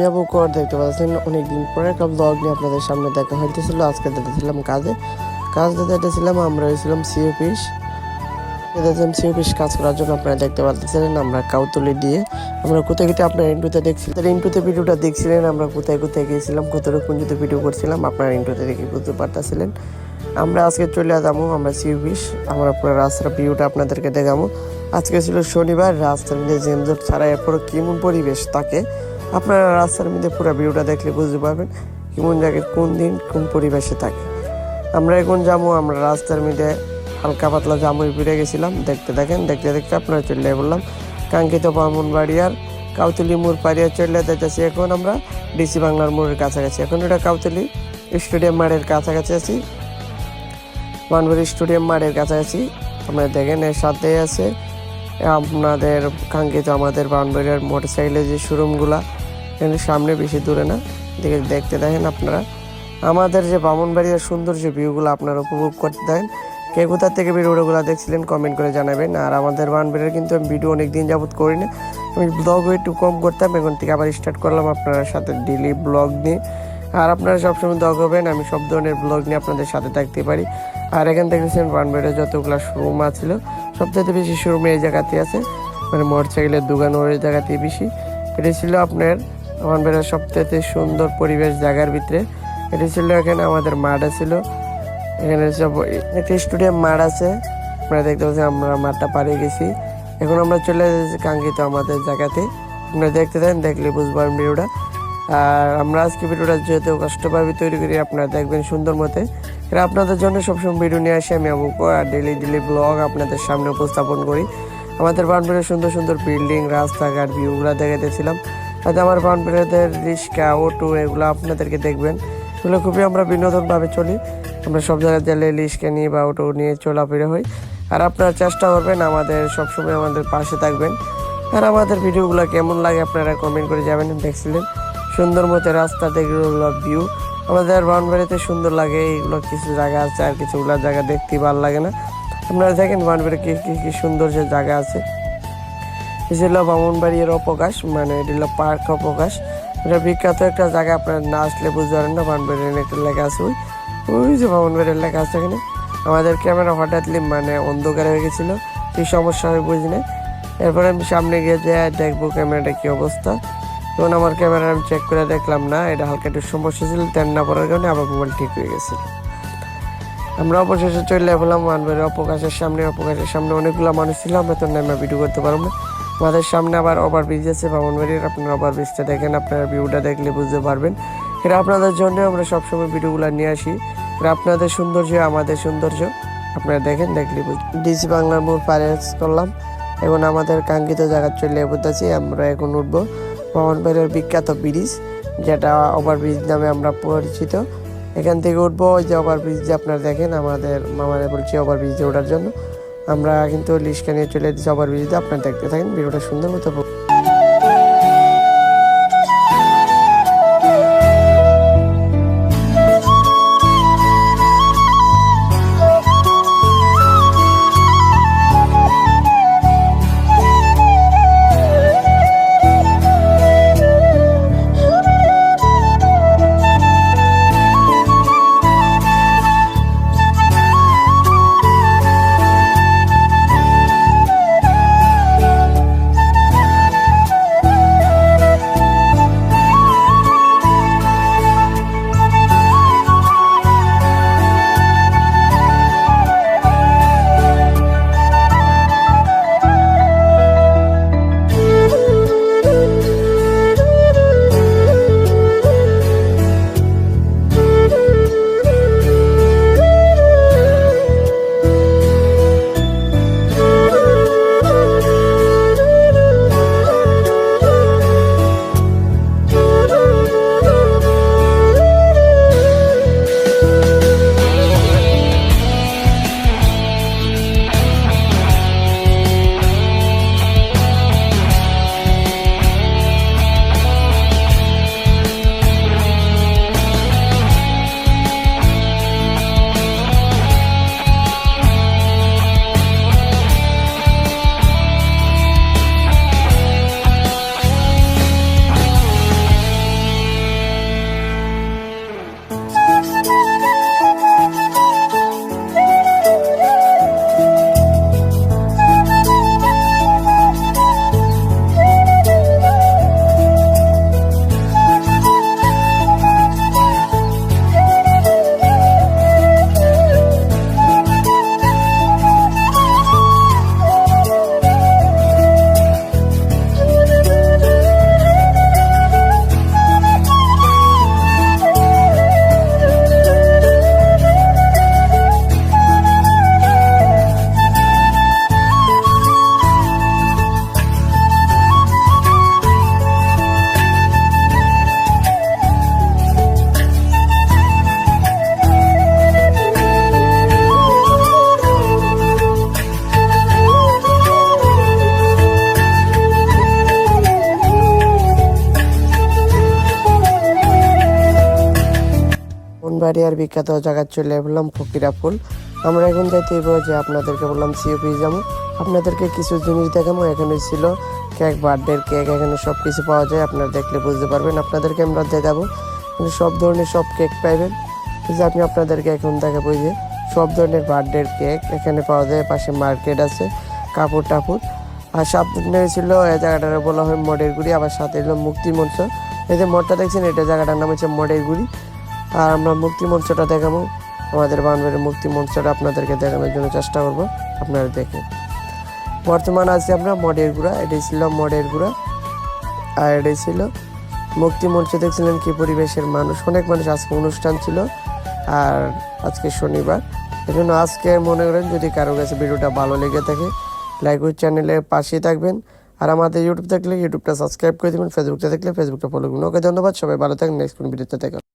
আবু কর দেখতে পাচ্ছেন অনেকদিন পরে একটা ব্লগ নিয়ে আপনাদের সামনে দেখা হইতেছিল। আজকে যেতেছিলাম কাজ দিতে যেতেছিলাম। আমরা হয়েছিলাম সি অফিস কাজ করার জন্য। আপনারা দেখতে পাচ্ছিলেন আমরা কাউতলি দিয়ে আমরা কোথায় কোথায় আপনার ইন্টুতে দেখছিলেন, ইন্টুতে ভিডিওটা দেখছিলেন আমরা কোথায় কোথায় গিয়েছিলাম, কতটুকু পুঞ্জিতে ভিডিও করছিলাম আপনারা ইন্টুতে দেখে বুঝতে পারতেছিলেন। আমরা আজকে চলে যাবো আমরা সি অফিস। আমরা পুরো রাস্তার ভিউটা আপনাদেরকে দেখাবো। আজকে ছিল শনিবার, রাস্তার মধ্যে যানজট ছাড়া এরপর কেমন পরিবেশ থাকে আপনারা রাস্তার মধ্যে পুরো ভিউটা দেখলে বুঝতে পারবেন কেমন জায়গায় কোন দিন কোন পরিবেশে থাকে। আমরা এখন যাবো আমরা রাস্তার মধ্যে হালকা পাতলা জামুই ফিরে গেছিলাম। দেখতে দেখতে আপনারা চলে বললাম কাঙ্ক্ষিত ব্রাহ্মণবাড়িয়ার কাউতলি মোড় পাড়িয়া চলে যাইতেছি। এখন আমরা ডিসি বাংলার মোড়ের কাছাকাছি। এখন এটা কাউতলি স্টেডিয়াম মাঠের কাছাকাছি আছি, ব্রাহ্মণবাড়ি স্টেডিয়াম মাঠের কাছাকাছি। আপনারা দেখেন এর সাথে আছে আপনাদের কাঙ্ক্ষিত আমাদের ব্রাহ্মণবাড়িয়ার মোটরসাইকেলের যে শোরুমগুলা, সামনে বেশি দূরে না। দেখতে দেখেন আপনারা আমাদের যে ব্রাহ্মণবাড়িয়ার সুন্দর যে ভিউগুলো আপনারা উপভোগ করতে দেখেন। কে কোথা থেকে ভিডিওগুলো দেখছিলেন কমেন্ট করে জানাবেন। আর আমাদের ব্রাহ্মণবাড়িয়ার কিন্তু আমি ভিডিও অনেক দিন যাবত করি না, আমি ব্লগও একটু কম করতাম, এখন থেকে আবার স্টার্ট করলাম আপনার সাথে ডেইলি ব্লগ নিয়ে। আর আপনারা সবসময় দোয়া করবেন আমি সব ধরনের ব্লগ নিয়ে আপনাদের সাথে থাকতে পারি। আর এখান থেকে দেখছেন ব্রাহ্মণবাড়িয়ার যতগুলো শোরুম ছিল সবচেয়ে বেশি শোরুম এই জায়গাতে আছে, মানে মোটরসাইকেলের দোকান ওই জায়গাতেই বেশি। এটা ছিল আপনার ব্রাহ্মণবাড়িয়ার সবচেয়ে সুন্দর পরিবেশ জায়গার ভিতরে। এটা ছিল এখানে আমাদের মাঠ ছিল, এখানে সব একটা স্টেডিয়াম মাঠ আছে আপনারা দেখতে পাচ্ছেন। আমরা মাঠটা পাড়িয়ে গেছি, এখন আমরা চলে যাচ্ছি কাঙ্ক্ষিত আমাদের জায়গাতে। আপনারা দেখতে দেন, দেখলে বুঝবেন ভিডিওটা। আর আমরা আজকে ভিডিওটা যেহেতু কষ্টভাবে তৈরি করি আপনারা দেখবেন সুন্দর মতে। এটা আপনাদের জন্য সবসময় ভিডিও নিয়ে আসি আমি আবুকো, আর ডেইলি ব্লগ আপনাদের সামনে উপস্থাপন করি। আমাদের ব্রাহ্মণবাড়িয়ার সুন্দর সুন্দর বিল্ডিং, রাস্তাঘাট, ভিউগুলো দেখাতেছিলাম। হয়তো আমার ব্রাহ্মণবাড়িয়াদের রিক্সা, অটো এগুলো আপনাদেরকে দেখবেন, এগুলো খুবই আমরা বিনোদনভাবে চলি। আমরা সব জায়গায় গেলে রিক্সা নিয়ে বা অটো নিয়ে চলাফেরা হই। আর আপনারা চেষ্টা করবেন আমাদের সবসময় আমাদের পাশে থাকবেন। আর আমাদের ভিডিওগুলো কেমন লাগে আপনারা কমেন্ট করে যাবেন। দেখছিলেন সুন্দর মতো রাস্তা দেখগুলো ভিউ আমাদের ব্রাহ্মণবাড়িয়াতে সুন্দর লাগে। এইগুলো কিছু জায়গা আছে আর কিছুগুলো জায়গা দেখতে ভালো লাগে না। আপনারা দেখেন ব্রাহ্মণবাড়িয়া কি সুন্দর যে জায়গা আছে। এটা হলো ব্রাহ্মণবাড়িয়ার অবকাশ, মানে এটা হলো পার্ক অবকাশ। এটা বিখ্যাত একটা জায়গা, আপনারা না আসলে বুঝতে পারেন না। ব্রাহ্মণবাড়িয়ার একটা লেখা আছে, ওই যে ব্রাহ্মণবাড়িয়ার লেখা আছে এখানে। আমাদের ক্যামেরা হঠাৎলি মানে অন্ধকার হয়ে গেছিলো, সেই সমস্যা আমি বুঝি না। এরপরে আমি সামনে গিয়ে যাই দেখবো ক্যামেরাটা কি অবস্থা। তখন আমার ক্যামেরা আমি চেক করে দেখলাম না, এটা হালকা একটু সমস্যা ছিল, তেল না পড়ার কারণে আবার মোবাইল ঠিক হয়ে গেছিল। আমরা অবশেষে চলে এলাম ব্রাহ্মণবাড়িয়ার অবকাশের সামনে অনেকগুলো মানুষ ছিল, আমরা তো নেমে ভিডিও করতে পারবো না। আমাদের সামনে আবার ওভারব্রিজ আছে ব্রাহ্মণবাড়িয়ার, আপনারা ওভারব্রিজটা দেখেন, আপনারা ভিউটা দেখলে বুঝতে পারবেন। এটা আপনাদের জন্য আমরা সবসময় ভিডিওগুলো নিয়ে আসি। এটা আপনাদের সৌন্দর্য আমাদের সৌন্দর্য, আপনারা দেখেন, দেখলে ডিসি বাংলার মোড় পার করলাম। এখন আমাদের কাঙ্ক্ষিত জায়গা চলে বলতেছি। আমরা এখন উঠবো ব্রাহ্মণবাড়িয়ার বিখ্যাত ব্রিজ, যেটা ওভারব্রিজ নামে আমরা পরিচিত। এখান থেকে উঠবো ওই যে ওভারব্রিজে, আপনারা দেখেন আমাদের মামারা বলছি ওভারব্রিজে ওঠার জন্য। আমরা কিন্তু লিস্টটা নিয়ে চলে এসেছি ওভারব্রিজে, আপনারা দেখতে থাকেন ভিডিওটা সুন্দর মতো। ব্রাহ্মণবাড়িয়ার বিখ্যাত জায়গা চলে এলাম ফকিরা ফুল। আমরা এখন যাইতে যে আপনাদেরকে বললাম সিওপি যাবো, আপনাদেরকে কিছু জিনিস দেখাবো। এখানে ছিল কেক, বার্থডের কেক, এখানে সব কিছু পাওয়া যায়, আপনারা দেখলে বুঝতে পারবেন। আপনাদেরকে আমরা দেখাবো, এখানে সব ধরনের সব কেক পাইবেন। যে আমি আপনাদেরকে এখন দেখাবো যে সব ধরনের বার্থডের কেক এখানে পাওয়া যায়। পাশে মার্কেট আছে, কাপড় টাপড়। আর সামনে ছিল এই জায়গাটার বলা হয় মডের গুড়ি, আবার সাথে এলো মুক্তি মঞ্চ। এই যে মঠটা দেখছেন, এটা জায়গাটার নাম হচ্ছে মডের গুড়ি। আর আমরা মুক্তি মঞ্চটা দেখাবো, আমাদের বানবাড়ির মুক্তি মঞ্চটা আপনাদেরকে দেখানোর জন্য চেষ্টা করবো, আপনারা দেখেন। বর্তমান আছে আমরা মডের গুড়া, এটাই ছিল মডের গুড়া। আর এটাই ছিল মুক্তি মঞ্চ। দেখছিলেন কি পরিবেশের মানুষ, অনেক মানুষ। আজকে অনুষ্ঠান ছিল, আর আজকে শনিবার, এই জন্য আজকে মনে করেন যদি কারো কাছে ভিডিওটা ভালো লেগে থাকে লাইক ওই চ্যানেলের পাশেই থাকবেন। আর আমাদের ইউটিউব থাকলে ইউটিউবটা সাবস্ক্রাইব করে দেবেন, ফেসবুকটা দেখলে ফেসবুকটা ফলো করবেন। ওকে, ধন্যবাদ, সবাই ভালো থাকবেন। নেক্সট কোন ভিডিওতে দেখা।